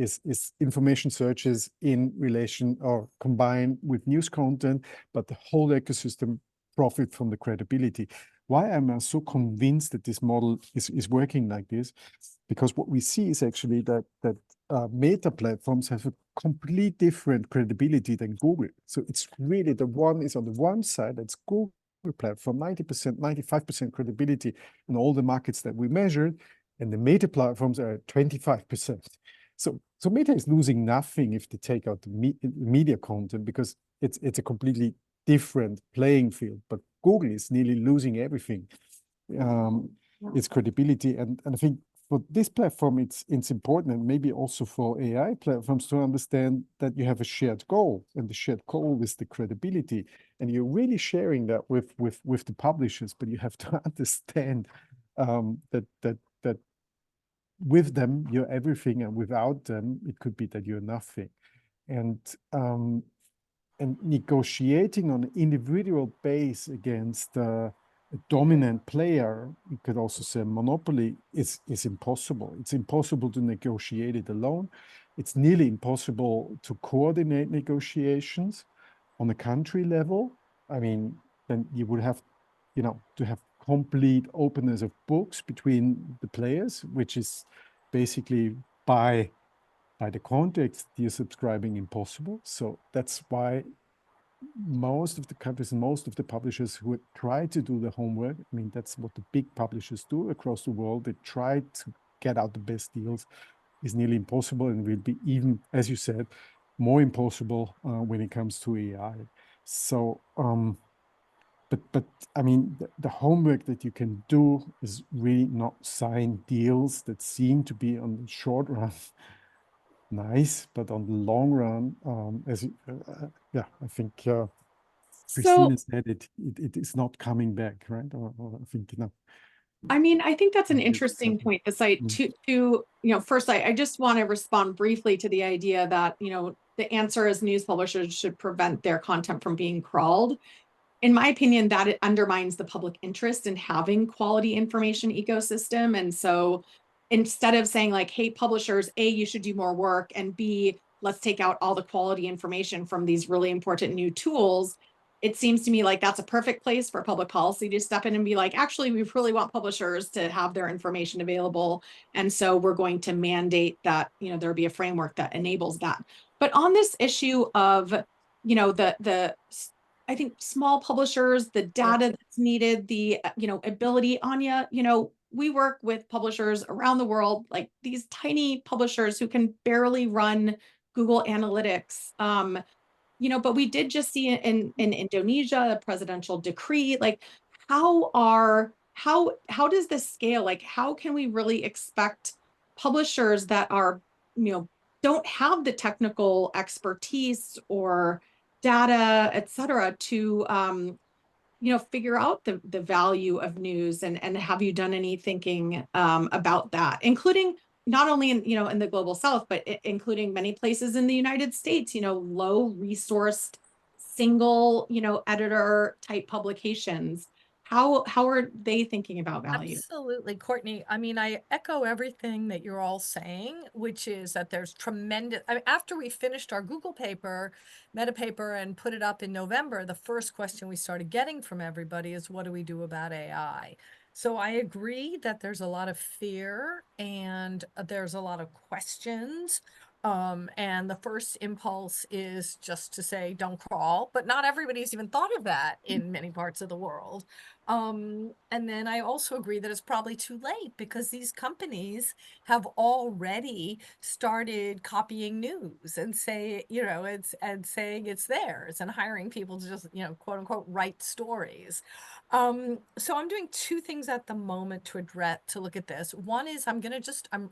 information searches in relation or combined with news content, but the whole ecosystem profit from the credibility. Why am I so convinced that this model is working like this? Because what we see is actually that meta platforms have a complete different credibility than Google. So it's really the one is on the one side, that's Google platform, 90%, 95% credibility in all the markets that we measured, and the meta platforms are at 25%. So Meta is losing nothing if they take out the media content because it's a completely different playing field. But Google is nearly losing everything, its credibility. And I think for this platform, it's important, and maybe also for AI platforms, to understand that you have a shared goal, and the shared goal is the credibility. And you're really sharing that with the publishers, but you have to understand that with them you're everything, and without them it could be that you're nothing. And negotiating on an individual base against a dominant player, you could also say monopoly, is impossible. It's impossible to negotiate it alone. It's nearly impossible to coordinate negotiations on a country level. I mean, then you would have, to have complete openness of books between the players, which is basically by the context you're subscribing impossible. So that's why most of the countries and most of the publishers who try to do the homework, I mean, that's what the big publishers do across the world, they try to get out the best deals, is nearly impossible, and will be even, as you said, more impossible when it comes to AI. So, but I mean, the homework that you can do is really not sign deals that seem to be on the short run nice, but on the long run, yeah, I think So, Christina said it is not coming back, right? Or I think, I mean, I think that's an interesting something. point. The site first, I just want to respond briefly to the idea that, the answer is news publishers should prevent their content from being crawled. In my opinion, that it undermines the public interest in having quality information ecosystem. And so instead of saying like, hey, publishers, A, you should do more work, and B, let's take out all the quality information from these really important new tools, it seems to me like that's a perfect place for public policy to step in and be like, actually, we really want publishers to have their information available. And so we're going to mandate that, there be a framework that enables that. But on this issue of, the I think small publishers, the data that's needed, the ability, Anya, we work with publishers around the world, like these tiny publishers who can barely run Google Analytics. But we did just see in Indonesia a presidential decree. Like, how does this scale? Like, how can we really expect publishers that are, don't have the technical expertise or data, et cetera, to figure out the value of news? And have you done any thinking about that, including not only in the global south, but including many places in the United States, low resourced, single, editor type publications? How are they thinking about value? Absolutely, Courtney. I mean, I echo everything that you're all saying, which is that there's tremendous. I mean, after we finished our Google paper, meta paper, and put it up in November, the first question we started getting from everybody is, what do we do about AI? So I agree that there's a lot of fear and there's a lot of questions. And the first impulse is just to say, don't crawl, but not everybody's even thought of that in many parts of the world. And then I also agree that it's probably too late because these companies have already started copying news and say, and saying it's theirs and hiring people to just, quote unquote, write stories. So I'm doing two things at the moment to look at this. One is I'm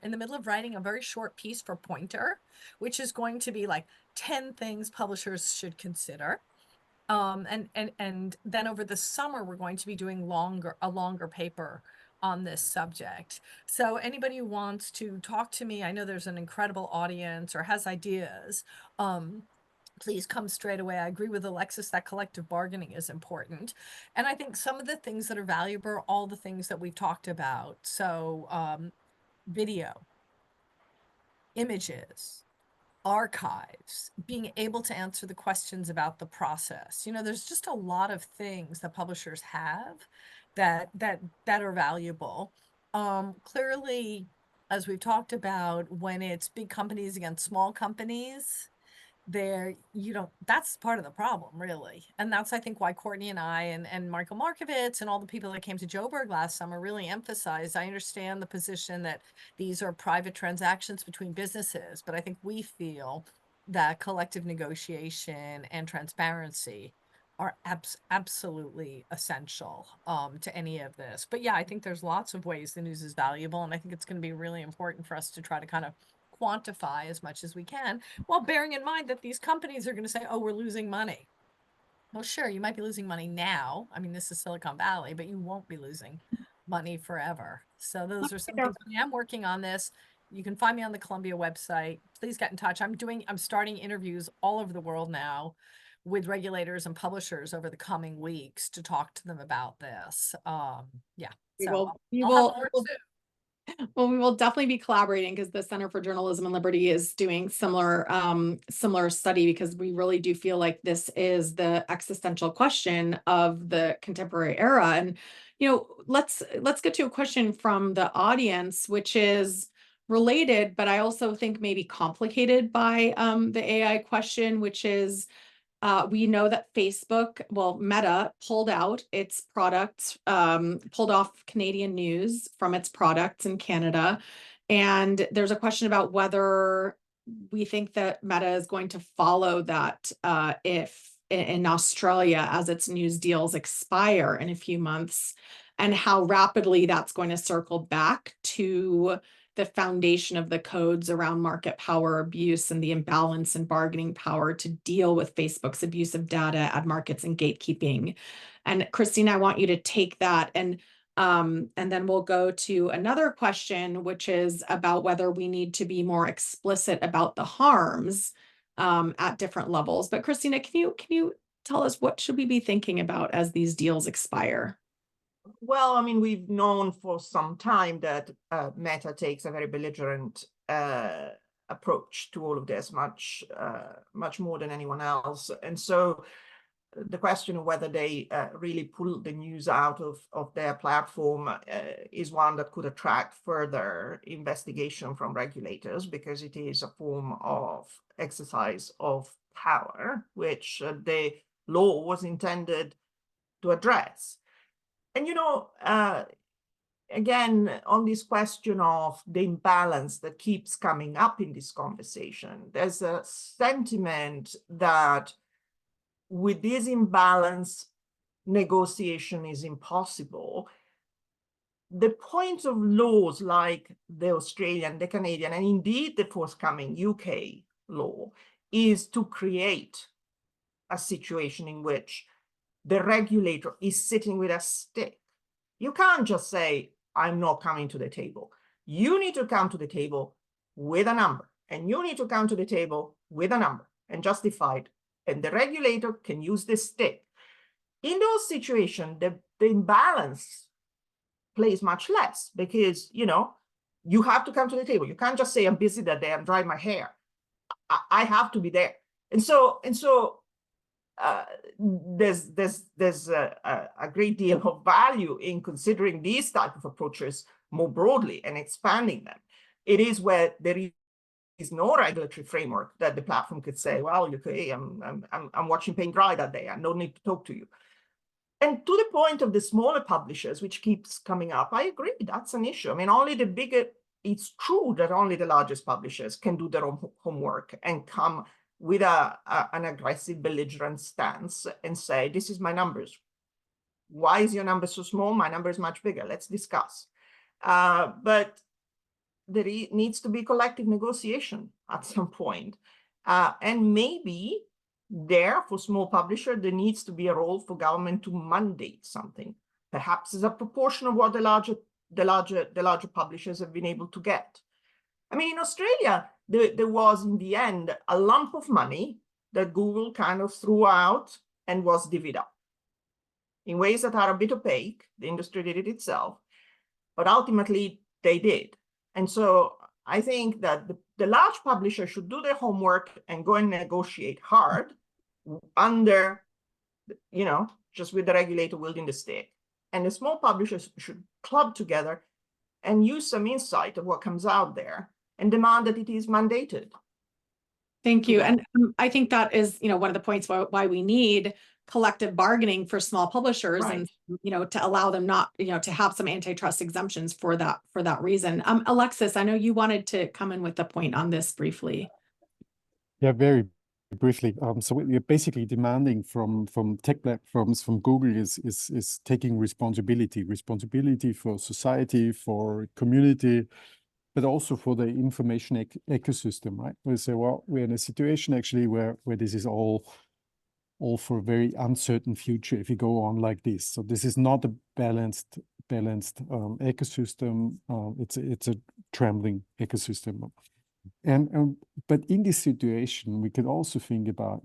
in the middle of writing a very short piece for Pointer, which is going to be like 10 things publishers should consider. And then over the summer, we're going to be doing a longer paper on this subject. So anybody who wants to talk to me, I know there's an incredible audience or has ideas. Please come straight away. I agree with Alexis that collective bargaining is important. And I think some of the things that are valuable are all the things that we've talked about. So video, images, archives, being able to answer the questions about the process. There's just a lot of things that publishers have that are valuable. Clearly, as we've talked about, when it's big companies against small companies, that's part of the problem, really. And that's, I think, why Courtney and I and Michael Markovitz and all the people that came to Joburg last summer really emphasized, I understand the position that these are private transactions between businesses, but I think we feel that collective negotiation and transparency are absolutely essential to any of this. But yeah, I think there's lots of ways the news is valuable, and I think it's going to be really important for us to try to kind of quantify as much as we can, while bearing in mind that these companies are going to say, oh, we're losing money. Well, sure, you might be losing money now. I mean, this is Silicon Valley, but you won't be losing money forever. So those are some things. I am working on this. You can find me on the Columbia website. Please get in touch. I'm starting interviews all over the world now with regulators and publishers over the coming weeks to talk to them about this. Yeah. So I'll have more soon. Well, we will definitely be collaborating because the Center for Journalism and Liberty is doing similar study, because we really do feel like this is the existential question of the contemporary era. And let's get to a question from the audience, which is related, but I also think maybe complicated by the AI question, which is, we know that Meta pulled out its products, pulled off Canadian news from its products in Canada. And there's a question about whether we think that Meta is going to follow that if in Australia as its news deals expire in a few months, and how rapidly that's going to circle back to the foundation of the codes around market power abuse and the imbalance in bargaining power to deal with Facebook's abuse of data, ad markets, and gatekeeping. And Christine, I want you to take that, and then we'll go to another question, which is about whether we need to be more explicit about the harms at different levels. But Christina, can you tell us, what should we be thinking about as these deals expire? Well, I mean, we've known for some time that Meta takes a very belligerent approach to all of this, much more than anyone else. And so the question of whether they really pull the news out of their platform is one that could attract further investigation from regulators, because it is a form of exercise of power, which the law was intended to address. And, again, on this question of the imbalance that keeps coming up in this conversation, there's a sentiment that with this imbalance, negotiation is impossible. The point of laws like the Australian, the Canadian, and indeed the forthcoming UK law is to create a situation in which the regulator is sitting with a stick. You can't just say, I'm not coming to the table. You need to come to the table with a number, and you need to come to the table with a number and justify it. And the regulator can use the stick. In those situations, the the imbalance plays much less because, you have to come to the table. You can't just say, I'm busy that day, I'm drying my hair. I have to be there. And so there's a great deal of value in considering these type of approaches more broadly and expanding them. It is where there is no regulatory framework that the platform could say, well, okay, I'm watching paint dry that day. I don't need to talk to you. And to the point of the smaller publishers, which keeps coming up, I agree, that's an issue. I mean, it's true that only the largest publishers can do their own homework and come with an aggressive, belligerent stance and say, this is my numbers. Why is your number so small? My number is much bigger. Let's discuss. But there needs to be collective negotiation at some point. And maybe for small publisher, there needs to be a role for government to mandate something, perhaps as a proportion of what the larger publishers have been able to get. I mean, in Australia, there was in the end a lump of money that Google kind of threw out and was divvied up in ways that are a bit opaque. The industry did it itself, but ultimately they did. And so I think that the large publisher should do their homework and go and negotiate hard under, just with the regulator wielding the stick. And the small publishers should club together and use some insight of what comes out there and demand that it is mandated. Thank you. And I think that is, one of the points why we need collective bargaining for small publishers, right. And, to allow them not, to have some antitrust exemptions for that reason. Alexis, I know you wanted to come in with a point on this briefly. Yeah, very briefly. So what we're basically demanding from tech platforms, from Google is taking responsibility for society, for community, but also for the information ecosystem, right? We say, well, we're in a situation actually where this is all for a very uncertain future if you go on like this. So this is not a balanced ecosystem. It's a trembling ecosystem. And but in this situation, we can also think about,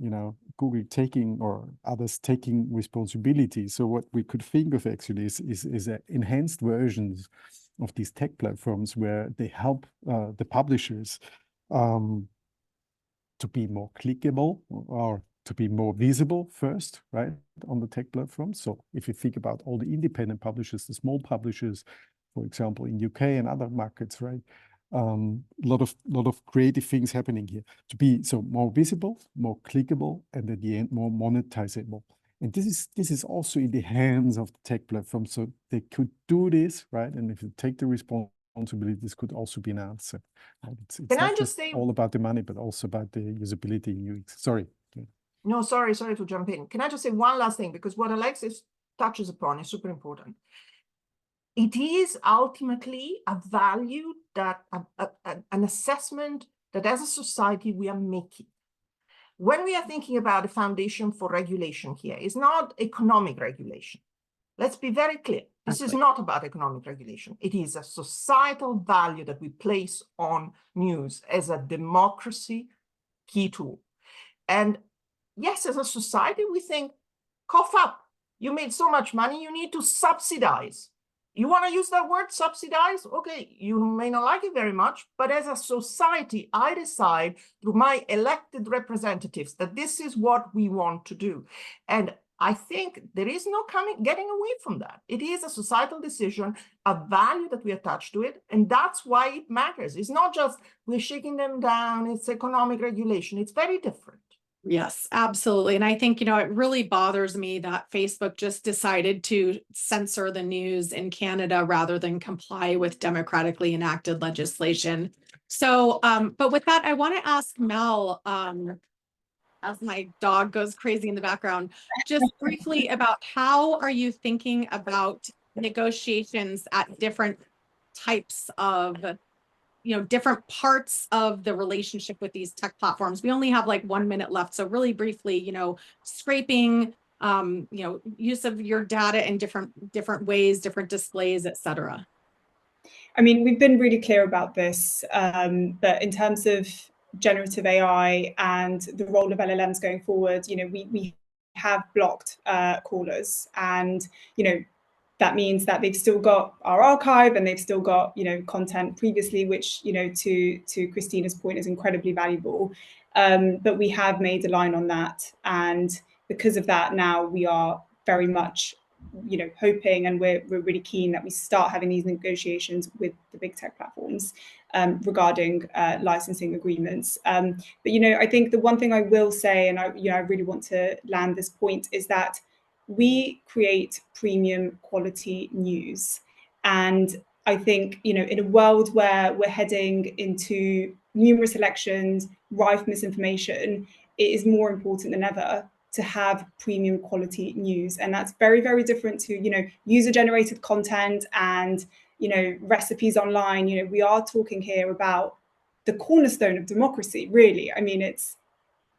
Google taking or others taking responsibility. So what we could think of actually is enhanced versions of these tech platforms where they help the publishers to be more clickable or to be more visible first, right, on the tech platform. So if you think about all the independent publishers, the small publishers, for example, in UK and other markets, right, a lot of creative things happening here to be so more visible, more clickable, and at the end more monetizable. And this is also in the hands of the tech platform, so they could do this, right? And if you take the responsibility, this could also be an answer. Right? It's not just all about the money, but also about the usability in UX. Sorry. No, sorry to jump in. Can I just say one last thing? Because what Alexis touches upon is super important. It is ultimately a value that, an assessment that as a society we are making. When we are thinking about the foundation for regulation here, it's not economic regulation. Let's be very clear. This is not about economic regulation. It is a societal value that we place on news as a democracy key tool. And yes, as a society, we think, cough up. You made so much money, you need to subsidize. You want to use that word, subsidize? Okay, you may not like it very much, but as a society, I decide through my elected representatives that this is what we want to do. And I think there is no getting away from that. It is a societal decision, a value that we attach to it, and that's why it matters. It's not just we're shaking them down, it's economic regulation. It's very different. Yes, absolutely. And I think, it really bothers me that Facebook just decided to censor the news in Canada rather than comply with democratically enacted legislation. So, but with that, I want to ask Mel, as my dog goes crazy in the background, just briefly about how are you thinking about negotiations at different types of different parts of the relationship with these tech platforms. We only have like 1 minute left. So really briefly, scraping, use of your data in different ways, different displays, et cetera. I mean, we've been really clear about this, but in terms of generative AI and the role of LLMs going forward, we have blocked callers, and that means that they've still got our archive and they've still got, you know, content previously, which, you know, to Christina's point, is incredibly valuable. But we have made a line on that, and because of that, now we are very much, you know, hoping, and we're really keen that we start having these negotiations with the big tech platforms regarding licensing agreements. But, you know, I think the one thing I will say, and I really want to land this point, is that we create premium quality news. And I think, you know, in a world where we're heading into numerous elections, rife misinformation, it is more important than ever to have premium quality news. And that's very, very different to, you know, user generated content and, you know, recipes online. You know, we are talking here about the cornerstone of democracy, really. I mean, it's,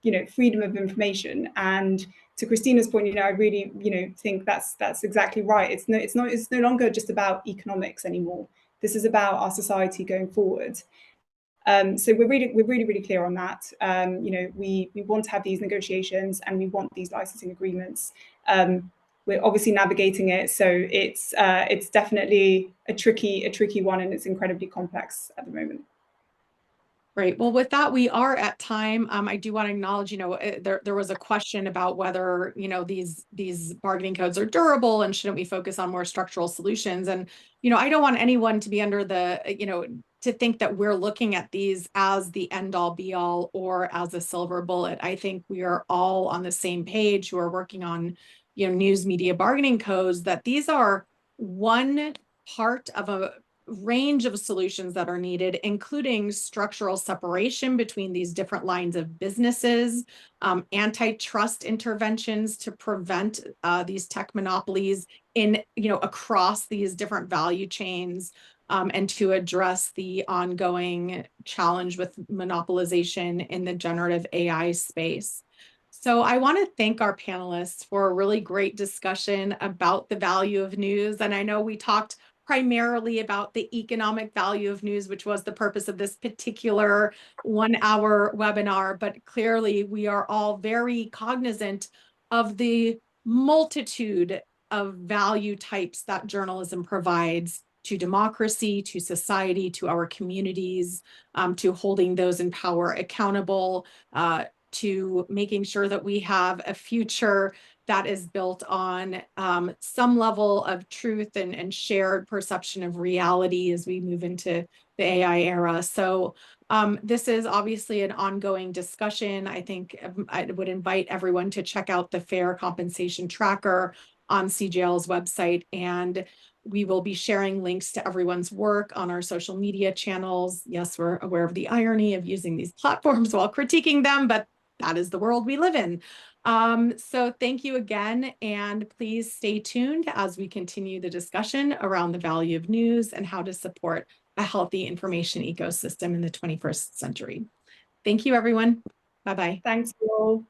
you know, freedom of information. And to Christina's point, you know, I really, you know, think that's exactly right. It's no longer just about economics anymore. This is about our society going forward. So we're really clear on that. You know, we want to have these negotiations and we want these licensing agreements. We're obviously navigating it, so it's definitely a tricky one, and it's incredibly complex at the moment. Great. Well, with that, we are at time. I do want to acknowledge, you know, there was a question about whether, you know, these bargaining codes are durable and shouldn't we focus on more structural solutions. And, you know, I don't want anyone to be under the, you know, to think that we're looking at these as the end all be all or as a silver bullet. I think we are all on the same page who are working on, you know, news media bargaining codes, that these are one part of a range of solutions that are needed, including structural separation between these different lines of businesses, antitrust interventions to prevent these tech monopolies in, you know, across these different value chains, and to address the ongoing challenge with monopolization in the generative AI space. So I want to thank our panelists for a really great discussion about the value of news. And I know we talked primarily about the economic value of news, which was the purpose of this particular 1-hour webinar, but clearly we are all very cognizant of the multitude of value types that journalism provides to democracy, to society, to our communities, to holding those in power accountable, to making sure that we have a future that is built on some level of truth and shared perception of reality as we move into the AI era. So this is obviously an ongoing discussion. I think I would invite everyone to check out the Fair Compensation Tracker on CJL's website, and we will be sharing links to everyone's work on our social media channels. Yes, we're aware of the irony of using these platforms while critiquing them, but that is the world we live in. So thank you again, and please stay tuned as we continue the discussion around the value of news and how to support a healthy information ecosystem in the 21st century. Thank you, everyone. Bye-bye. Thanks, all.